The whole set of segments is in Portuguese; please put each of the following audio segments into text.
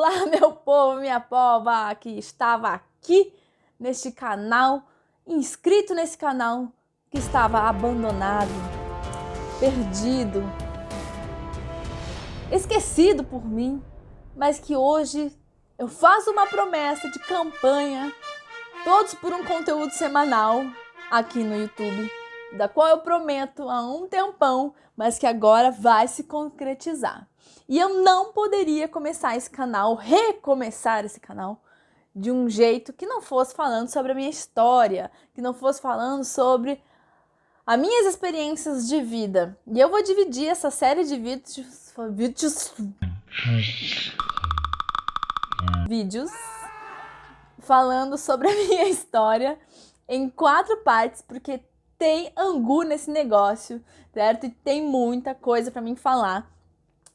Olá, meu povo, minha pova, que estava aqui neste canal, inscrito nesse canal, que estava abandonado, perdido, esquecido por mim, mas que hoje eu faço uma promessa de campanha, todos por um conteúdo semanal aqui no YouTube, da qual eu prometo há um tempão, mas que agora vai se concretizar. E eu não poderia começar esse canal, recomeçar esse canal, de um jeito que não fosse falando sobre a minha história, que não fosse falando sobre as minhas experiências de vida. E eu vou dividir essa série de vídeos falando sobre a minha história em 4 partes, porque tem angu nesse negócio, certo? E tem muita coisa para mim falar.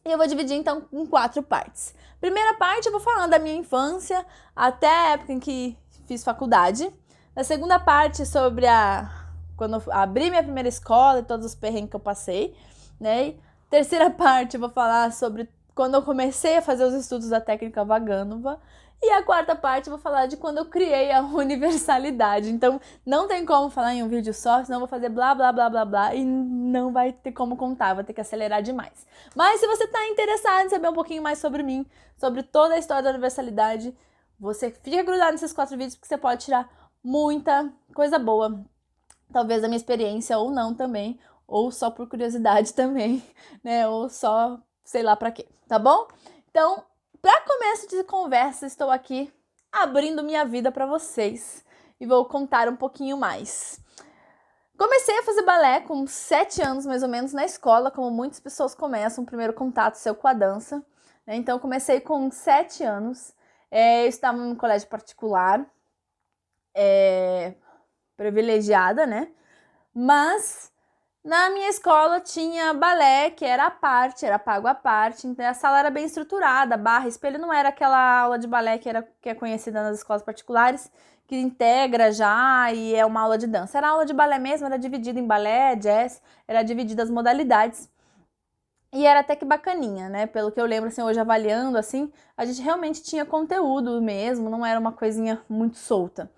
E eu vou dividir então em 4 partes. Primeira parte eu vou falar da minha infância até a época em que fiz faculdade. Na segunda parte sobre quando eu abri minha primeira escola e todos os perrengues que eu passei, né? E terceira parte eu vou falar sobre quando eu comecei a fazer os estudos da técnica Vaganova. E a quarta parte eu vou falar de quando eu criei a universalidade. Então, não tem como falar em um vídeo só, senão eu vou fazer blá, blá, blá, blá, blá, e não vai ter como contar, vou ter que acelerar demais. Mas se você está interessado em saber um pouquinho mais sobre mim, sobre toda a história da universalidade, você fica grudado nesses 4 vídeos, porque você pode tirar muita coisa boa. Talvez da minha experiência ou não também, ou só por curiosidade também, né? Ou só sei lá pra quê, tá bom? Então, para começo de conversa, estou aqui abrindo minha vida para vocês e vou contar um pouquinho mais. Comecei a fazer balé com 7 anos, mais ou menos, na escola, como muitas pessoas começam, o primeiro contato seu com a dança, né? Então, comecei com 7 anos, eu estava em um colégio particular, privilegiada, né? Mas na minha escola tinha balé, que era à parte, era pago à parte, então a sala era bem estruturada, barra, espelho, não era aquela aula de balé que é conhecida nas escolas particulares, que integra já e é uma aula de dança. Era aula de balé mesmo, era dividida em balé, jazz, era dividida as modalidades. E era até que bacaninha, né? Pelo que eu lembro, assim, hoje avaliando, assim, a gente realmente tinha conteúdo mesmo, não era uma coisinha muito solta.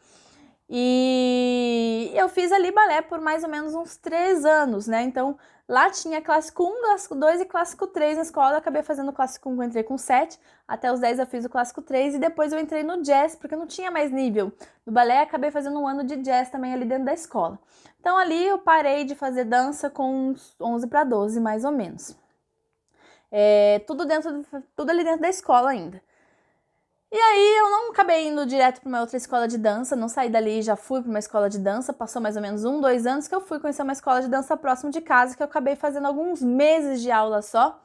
E eu fiz ali balé por mais ou menos uns 3 anos, né? Então, lá tinha clássico 1, clássico 2 e clássico 3 na escola. Eu acabei fazendo o clássico 1, eu entrei com 7. Até os 10 eu fiz o clássico 3 e depois eu entrei no jazz, porque eu não tinha mais nível. No balé, acabei fazendo um ano de jazz também ali dentro da escola. Então, ali eu parei de fazer dança com uns 11 para 12, mais ou menos. Tudo ali dentro da escola ainda. E aí eu não acabei indo direto para uma outra escola de dança, não saí dali e já fui para uma escola de dança, passou mais ou menos 1, 2 anos que eu fui conhecer uma escola de dança próximo de casa, que eu acabei fazendo alguns meses de aula só,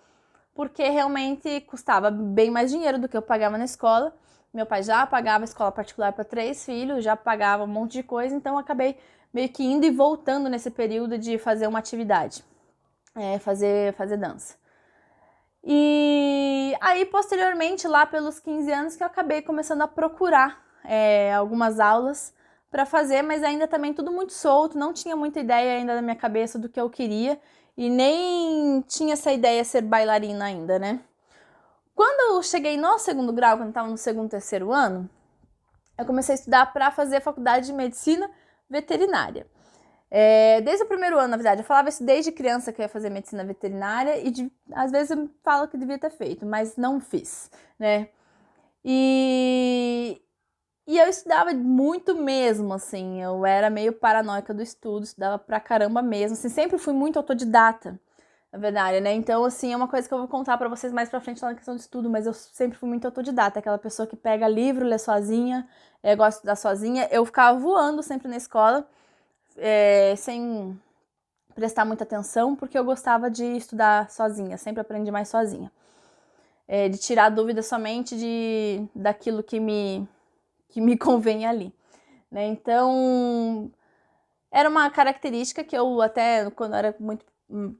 porque realmente custava bem mais dinheiro do que eu pagava na escola. Meu pai já pagava escola particular para 3 filhos, já pagava um monte de coisa, então eu acabei meio que indo e voltando nesse período de fazer uma atividade, fazer dança. E aí, posteriormente, lá pelos 15 anos, que eu acabei começando a procurar algumas aulas para fazer, mas ainda também tudo muito solto, não tinha muita ideia ainda na minha cabeça do que eu queria e nem tinha essa ideia de ser bailarina ainda, né? Quando eu cheguei no 2º grau, quando eu estava no 2º, 3º ano, eu comecei a estudar para fazer a faculdade de medicina veterinária. Desde o 1º ano, na verdade, eu falava isso desde criança que eu ia fazer medicina veterinária e às vezes eu falo que devia ter feito, mas não fiz, né? E eu estudava muito mesmo, assim, eu era meio paranoica do estudo, estudava pra caramba mesmo, assim, sempre fui muito autodidata, na verdade, né? Então, assim, é uma coisa que eu vou contar pra vocês mais pra frente lá na questão de estudo, mas eu sempre fui muito autodidata, aquela pessoa que pega livro, lê sozinha, gosta de estudar sozinha. Eu ficava voando sempre na escola, sem prestar muita atenção, porque eu gostava de estudar sozinha, sempre aprendi mais sozinha. De tirar dúvida somente daquilo que me convém ali, né? Então, era uma característica que eu até, quando eu era muito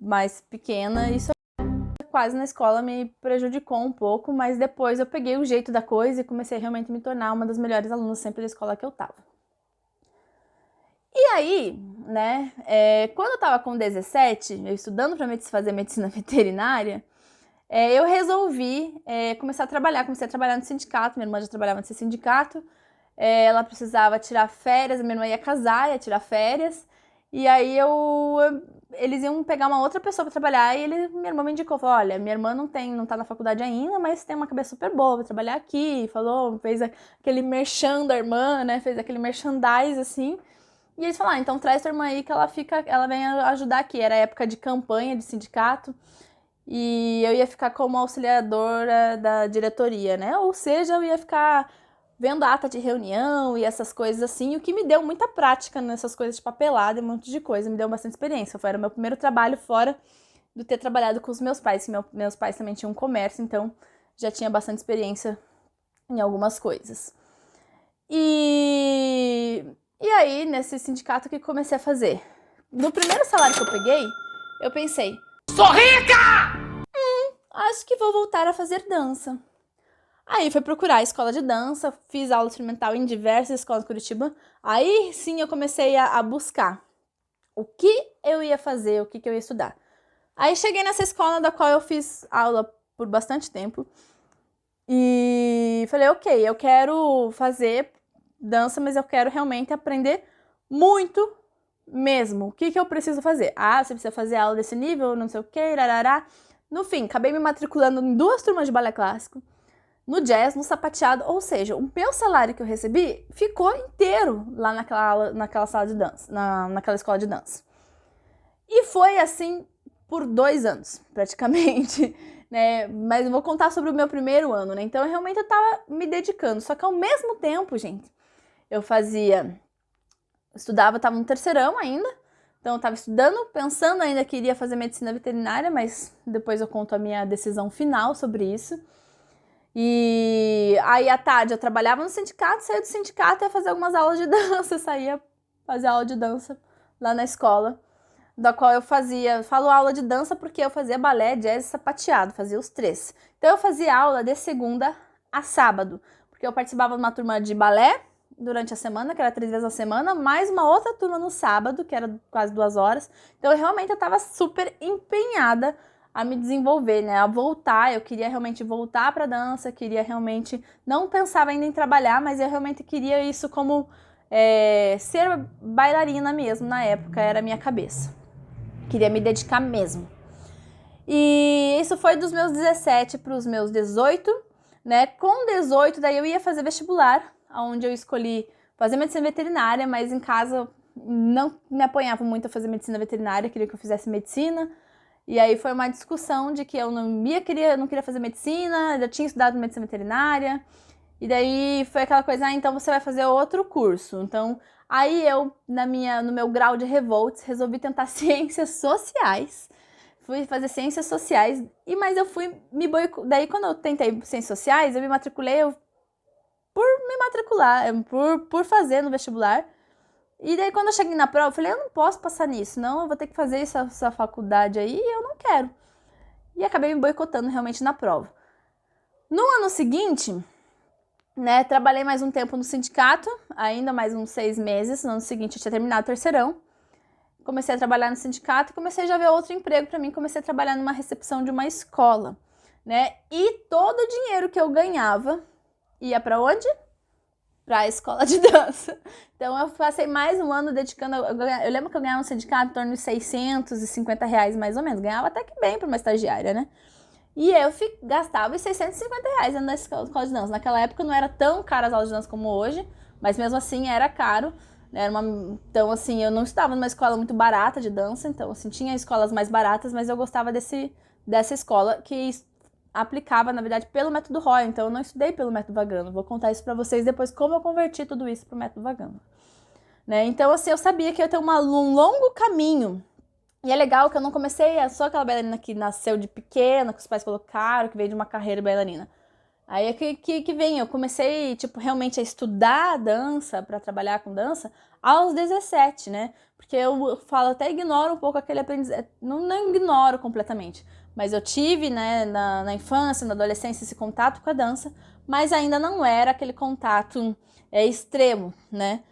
mais pequena, isso quase na escola me prejudicou um pouco, mas depois eu peguei o jeito da coisa e comecei realmente a me tornar uma das melhores alunas sempre da escola que eu tava. E aí, né, quando eu tava com 17, eu estudando para fazer medicina veterinária, eu resolvi começar a trabalhar. Comecei a trabalhar no sindicato, minha irmã já trabalhava nesse sindicato. Ela precisava tirar férias, minha irmã ia casar, ia tirar férias. E aí eles iam pegar uma outra pessoa para trabalhar e minha irmã me indicou, falou, olha, minha irmã não tá na faculdade ainda, mas tem uma cabeça super boa, vai trabalhar aqui, falou, fez aquele merchan da irmã, né, fez aquele merchandise, assim. E eles falaram, então traz tua irmã aí que ela vem ajudar aqui. Era época de campanha de sindicato e eu ia ficar como auxiliadora da diretoria, né, ou seja, eu ia ficar vendo a ata de reunião e essas coisas assim, o que me deu muita prática nessas coisas de papelada e um monte de coisa, me deu bastante experiência. Era o meu primeiro trabalho fora do ter trabalhado com os meus pais, meus pais também tinham um comércio, então já tinha bastante experiência em algumas coisas. E aí, nesse sindicato, o que comecei a fazer? No primeiro salário que eu peguei, eu pensei, sou rica! Acho que vou voltar a fazer dança. Aí fui procurar a escola de dança, fiz aula experimental em diversas escolas de Curitiba. Aí sim eu comecei a buscar o que eu ia fazer, o que eu ia estudar. Aí cheguei nessa escola da qual eu fiz aula por bastante tempo. E falei, ok, eu quero fazer dança, mas eu quero realmente aprender muito mesmo. O que eu preciso fazer? Ah, você precisa fazer aula desse nível, não sei o que, rarará. No fim, acabei me matriculando em 2 turmas de balé clássico, no jazz, no sapateado, ou seja, o meu salário que eu recebi ficou inteiro lá naquela sala de dança, naquela escola de dança. E foi assim por 2 anos, praticamente, né? Mas eu vou contar sobre o meu primeiro ano, né? Então, eu tava me dedicando, só que ao mesmo tempo, gente, eu estudava, tava no terceirão ainda, então eu tava estudando, pensando ainda que iria fazer medicina veterinária, mas depois eu conto a minha decisão final sobre isso. E aí à tarde eu trabalhava no sindicato, saía do sindicato e ia fazer algumas aulas de dança, saía fazer aula de dança lá na escola, da qual eu falo aula de dança porque eu fazia balé, jazz e sapateado, fazia os 3. Então eu fazia aula de segunda a sábado, porque eu participava de uma turma de balé durante a semana, que era 3 vezes a semana, mais uma outra turma no sábado, que era quase 2 horas. Então eu estava super empenhada a me desenvolver, né, a voltar, eu queria realmente voltar para dança, queria realmente, não pensava ainda em trabalhar, mas eu realmente queria isso como ser bailarina mesmo, na época, era a minha cabeça. Queria me dedicar mesmo. E isso foi dos meus 17 para os meus 18, né, com 18 daí eu ia fazer vestibular, onde eu escolhi fazer medicina veterinária, mas em casa não me apoiavam muito a fazer medicina veterinária, queria que eu fizesse medicina. E aí foi uma discussão de que eu não queria fazer medicina, já tinha estudado medicina veterinária. E daí foi aquela coisa, então você vai fazer outro curso. Então, aí eu, no meu grau de revolts, resolvi tentar ciências sociais. Fui fazer ciências sociais, mas eu fui me boicotar. Daí quando eu tentei ciências sociais, eu me matriculei por me matricular, por fazer no vestibular. E daí quando eu cheguei na prova, eu falei, eu não posso passar nisso, não, eu vou ter que fazer essa faculdade aí e eu não quero. E acabei me boicotando realmente na prova. No ano seguinte, né, trabalhei mais um tempo no sindicato, ainda mais uns 6 meses, no ano seguinte eu tinha terminado o terceirão. Comecei a trabalhar no sindicato e comecei já a ver outro emprego para mim, comecei a trabalhar numa recepção de uma escola, né? E todo o dinheiro que eu ganhava ia para onde? Para a escola de dança. Então eu passei mais um ano dedicando, eu lembro que eu ganhava no sindicato em torno de R$650 mais ou menos, ganhava até que bem para uma estagiária, né? E eu gastava os R$650 na escola de dança. Naquela época não era tão caro as aulas de dança como hoje, mas mesmo assim era caro. Então assim, eu não estava numa escola muito barata de dança, então assim, tinha escolas mais baratas, mas eu gostava dessa escola que aplicava, na verdade, pelo método Roy, então eu não estudei pelo método Vagano. Vou contar isso pra vocês depois, como eu converti tudo isso pro método Vagano. Né? Então, assim, eu sabia que eu ia ter um longo caminho. E é legal que eu não comecei, só aquela bailarina que nasceu de pequena, que os pais colocaram, que veio de uma carreira bailarina. Aí é que vem, eu comecei, tipo, realmente a estudar dança, pra trabalhar com dança, aos 17, né? Porque eu falo, até ignoro um pouco aquele aprendizado, não ignoro completamente, mas eu tive, né, na infância, na adolescência, esse contato com a dança, mas ainda não era aquele contato extremo, né?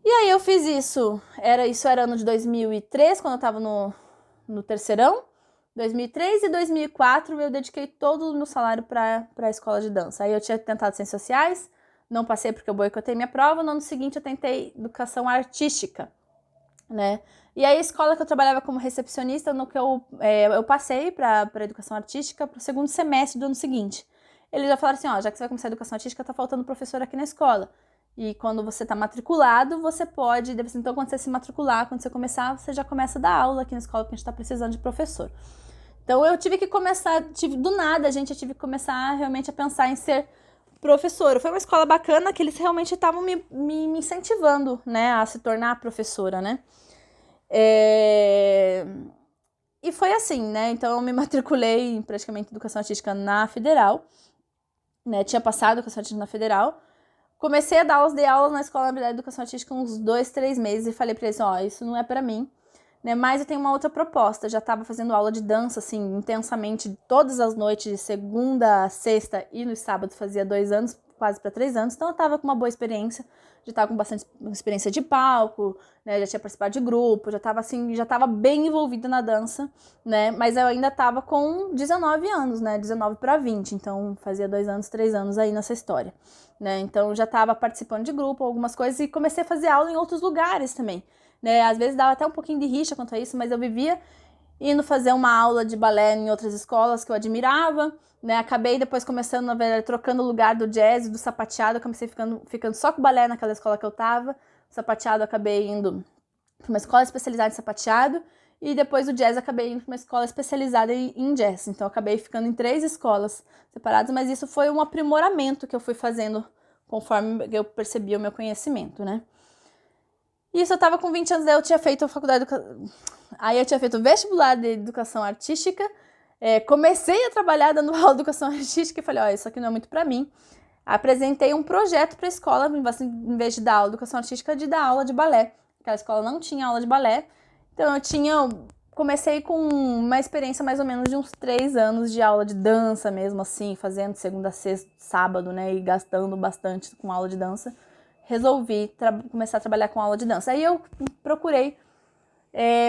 E aí eu fiz isso era ano de 2003, quando eu tava no terceirão, 2003 e 2004 eu dediquei todo o meu salário para a escola de dança. Aí eu tinha tentado Ciências Sociais, não passei porque eu boicotei minha prova. No ano seguinte eu tentei Educação Artística, né? E aí a escola que eu trabalhava como recepcionista, no que eu passei para Educação Artística para o segundo semestre do ano seguinte. Eles já falaram assim, ó, já que você vai começar a Educação Artística, tá faltando professor aqui na escola. E quando você tá matriculado, você pode... Então, quando você se matricular, quando você começar, você já começa a dar aula aqui na escola, porque a gente tá precisando de professor. Então, eu tive que começar... do nada, eu tive que começar realmente a pensar em ser professora. Foi uma escola bacana que eles realmente estavam me incentivando, né, a se tornar professora, né? E foi assim, né? Então, eu me matriculei em praticamente Educação Artística na Federal, né? Tinha passado Educação Artística na Federal. Comecei a dar aulas, dei aulas na Escola de Educação Artística uns 2, 3 meses e falei pra eles, ó, isso não é pra mim, né? Mas eu tenho uma outra proposta, já tava fazendo aula de dança, assim, intensamente, todas as noites, de segunda a sexta e nos sábados, fazia 2 anos, quase para 3 anos, então eu tava com uma boa experiência, já tava com bastante experiência de palco, né, já tinha participado de grupo, já tava bem envolvida na dança, né, mas eu ainda tava com 19 anos, né, 19 para 20, então fazia 2 anos, 3 anos aí nessa história, né, então já tava participando de grupo, algumas coisas, e comecei a fazer aula em outros lugares também, né, às vezes dava até um pouquinho de rixa quanto a isso, mas eu vivia indo fazer uma aula de balé em outras escolas que eu admirava, né? Acabei depois começando, na verdade, trocando o lugar do jazz e do sapateado. Eu comecei ficando só com balé naquela escola que eu tava. O sapateado, acabei indo para uma escola especializada em sapateado. E depois do jazz, acabei indo para uma escola especializada em jazz. Então, acabei ficando em 3 escolas separadas. Mas isso foi um aprimoramento que eu fui fazendo conforme eu percebi o meu conhecimento, né? Isso eu tava com 20 anos, daí eu tinha feito a faculdade Aí eu tinha feito o vestibular de Educação Artística, comecei a trabalhar dando aula de Educação Artística e falei, ó, isso aqui não é muito pra mim. Apresentei um projeto pra escola, em vez de dar aula de Educação Artística, de dar aula de balé. Aquela escola não tinha aula de balé, então comecei com uma experiência mais ou menos de uns 3 anos de aula de dança mesmo, assim, fazendo segunda, sexta, sábado, né, e gastando bastante com aula de dança. Resolvi começar a trabalhar com aula de dança. Aí eu procurei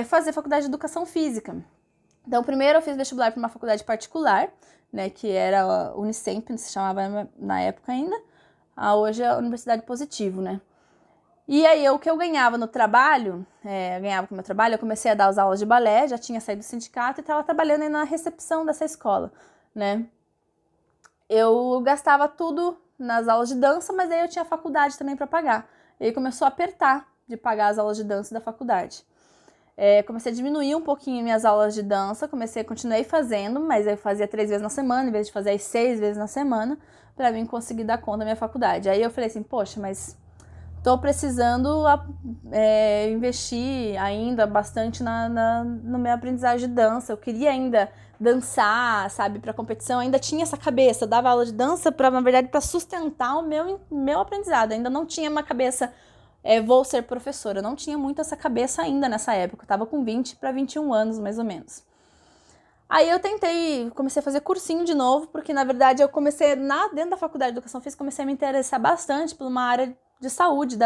fazer faculdade de Educação Física. Então, primeiro eu fiz vestibular para uma faculdade particular, né, que era a Unicamp, se chamava na época ainda. Hoje é a Universidade Positivo, né. E aí, o que eu ganhava no trabalho, ganhava com o meu trabalho, eu comecei a dar as aulas de balé, já tinha saído do sindicato e estava trabalhando aí na recepção dessa escola, né. Eu gastava tudo nas aulas de dança, mas aí eu tinha faculdade também para pagar. E aí começou a apertar de pagar as aulas de dança da faculdade. Comecei a diminuir um pouquinho minhas aulas de dança, continuei fazendo, mas eu fazia 3 vezes na semana, em vez de fazer as 6 vezes na semana, para mim conseguir dar conta da minha faculdade. Aí eu falei assim, poxa, mas tô precisando investir ainda bastante no meu aprendizagem de dança. Eu queria ainda dançar, sabe, para competição. Ainda tinha essa cabeça, dava aula de dança na verdade, para sustentar o meu aprendizado. Ainda não tinha uma cabeça, vou ser professora. Eu não tinha muito essa cabeça ainda nessa época. Eu tava com 20 para 21 anos, mais ou menos. Aí eu comecei a fazer cursinho de novo, porque na verdade eu comecei, dentro da faculdade de Educação Física, comecei a me interessar bastante por uma área de saúde,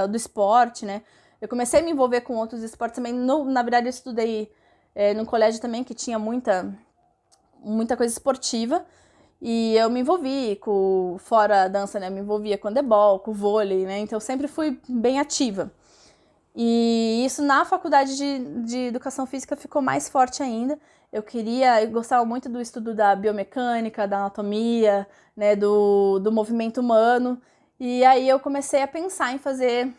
do esporte, né? Eu comecei a me envolver com outros esportes também. Na verdade, eu estudei num colégio também que tinha muita coisa esportiva. E eu me envolvi fora a dança, né? Eu me envolvia com handebol, com vôlei, né? Então eu sempre fui bem ativa. E isso na faculdade de Educação Física ficou mais forte ainda. Eu gostava muito do estudo da biomecânica, da anatomia, né? Do movimento humano. E aí eu comecei a pensar em fazer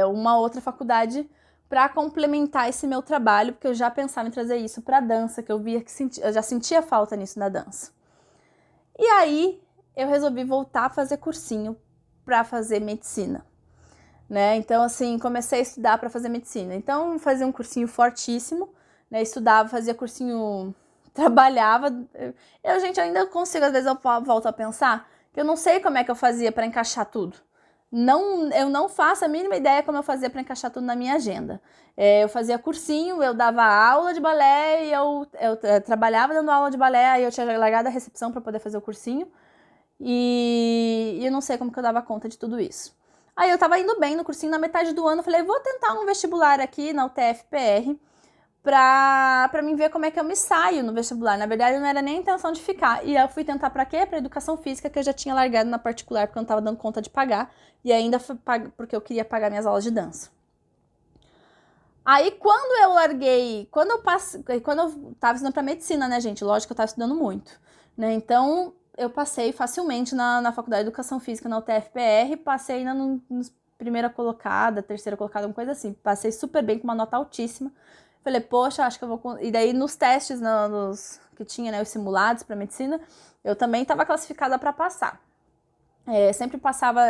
uma outra faculdade para complementar esse meu trabalho, porque eu já pensava em trazer isso para a dança, que eu já sentia falta nisso na dança. E aí eu resolvi voltar a fazer cursinho para fazer medicina, né? Então, assim, comecei a estudar para fazer medicina. Então, fazia um cursinho fortíssimo, né? Estudava, fazia cursinho, trabalhava. Gente, ainda consigo, às vezes eu volto a pensar que eu não sei como é que eu fazia para encaixar tudo. Eu não faço a mínima ideia como eu fazia para encaixar tudo na minha agenda. Eu fazia cursinho, eu dava aula de balé e eu trabalhava dando aula de balé, aí eu tinha largado a recepção para poder fazer o cursinho. E eu não sei como que eu dava conta de tudo isso. Aí eu tava indo bem no cursinho, na metade do ano, eu falei, vou tentar um vestibular aqui na UTF-PR pra mim ver como é que eu me saio no vestibular. Na verdade, não era nem a intenção de ficar. E eu fui tentar pra quê? Pra educação física, que eu já tinha largado na particular, porque eu não tava dando conta de pagar. E ainda porque eu queria pagar minhas aulas de dança. Aí, quando eu larguei, quando eu tava estudando pra medicina, né, gente? Lógico que eu tava estudando muito, né? Então, eu passei facilmente na Faculdade de Educação Física, na UTFPR, passei ainda nos primeira colocada, terceira colocada, uma coisa assim. Passei super bem, com uma nota altíssima. Falei, poxa, acho que eu vou... E daí, nos testes que tinha, né, os simulados pra medicina, eu também tava classificada pra passar. Sempre passava,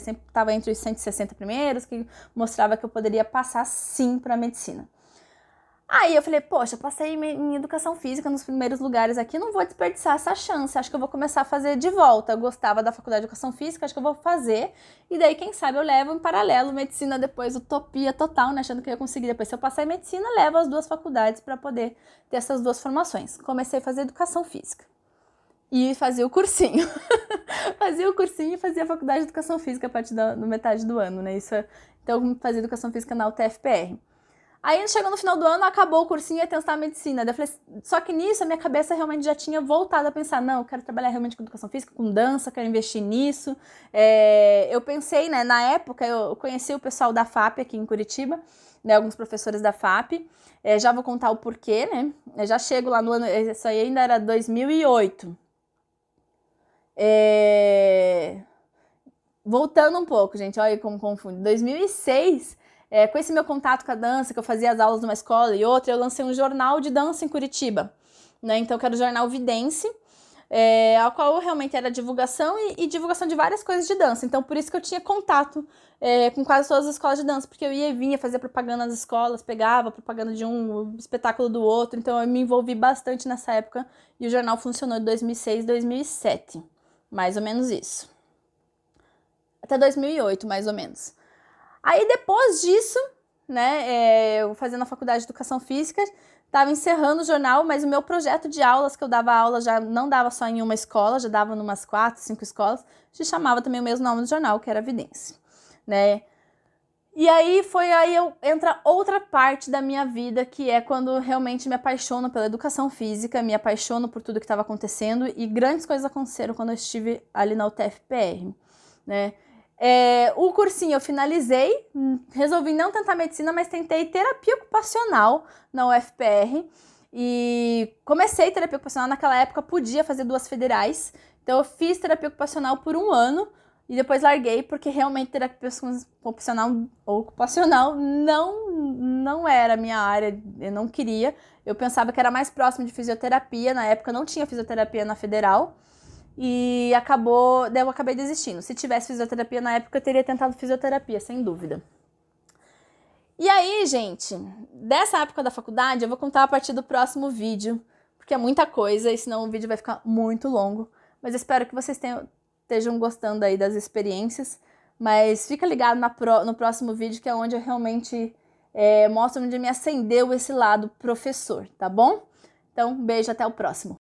sempre estava entre os 160 primeiros, que mostrava que eu poderia passar sim para medicina. Aí eu falei, poxa, passei em educação física nos primeiros lugares aqui, não vou desperdiçar essa chance, acho que eu vou começar a fazer de volta. Eu gostava da faculdade de educação física, acho que eu vou fazer, e daí quem sabe eu levo em paralelo medicina depois, utopia total, né, achando que eu ia conseguir depois. Se eu passar em medicina, levo as duas faculdades para poder ter essas duas formações. Comecei a fazer educação física. E fazia o cursinho. Fazia o cursinho e fazia a faculdade de educação física a partir da metade do ano, né? Então, eu fazia educação física na UTFPR. Aí, chegou no final do ano, acabou o cursinho e ia tentar a medicina. Daí eu falei, só que nisso, a minha cabeça realmente já tinha voltado a pensar, não, eu quero trabalhar realmente com educação física, com dança, quero investir nisso. Eu pensei, né, na época, eu conheci o pessoal da FAP aqui em Curitiba, né, alguns professores da FAP. Já vou contar o porquê, né? Eu já chego lá no ano, isso aí ainda era 2008. Voltando um pouco, gente, olha como confunde. 2006, com esse meu contato com a dança, que eu fazia as aulas numa escola e outra, eu lancei um jornal de dança em Curitiba, né? Então, que era o Jornal Vidência, ao qual realmente era divulgação e divulgação de várias coisas de dança. Então, por isso que eu tinha contato com quase todas as escolas de dança, porque eu ia e vinha, fazia propaganda nas escolas, pegava propaganda de um espetáculo do outro, então eu me envolvi bastante nessa época e o jornal funcionou de 2006 a 2007. Mais ou menos isso. Até 2008, mais ou menos. Aí, depois disso, né, eu fazendo a faculdade de Educação Física, estava encerrando o jornal, mas o meu projeto de aulas, que eu dava aula, já não dava só em uma escola, já dava em umas 4, 5 escolas, se chamava também o mesmo nome do jornal, que era Vidência, né? E aí entra outra parte da minha vida, que é quando realmente me apaixono pela educação física, me apaixono por tudo que estava acontecendo, e grandes coisas aconteceram quando eu estive ali na UTFPR, né? O cursinho eu finalizei, resolvi não tentar medicina, mas tentei terapia ocupacional na UFPR, e comecei terapia ocupacional, naquela época podia fazer 2 federais, então eu fiz terapia ocupacional por 1 ano, e depois larguei, porque realmente terapia ocupacional não era a minha área, eu não queria. Eu pensava que era mais próximo de fisioterapia, na época não tinha fisioterapia na federal, e daí eu acabei desistindo. Se tivesse fisioterapia na época, eu teria tentado fisioterapia, sem dúvida. E aí, gente, dessa época da faculdade, eu vou contar a partir do próximo vídeo, porque é muita coisa, e senão o vídeo vai ficar muito longo. Mas eu espero que vocês estejam gostando aí das experiências, mas fica ligado no próximo vídeo, que é onde eu realmente mostro onde me acendeu esse lado professor, tá bom? Então, um beijo, até o próximo.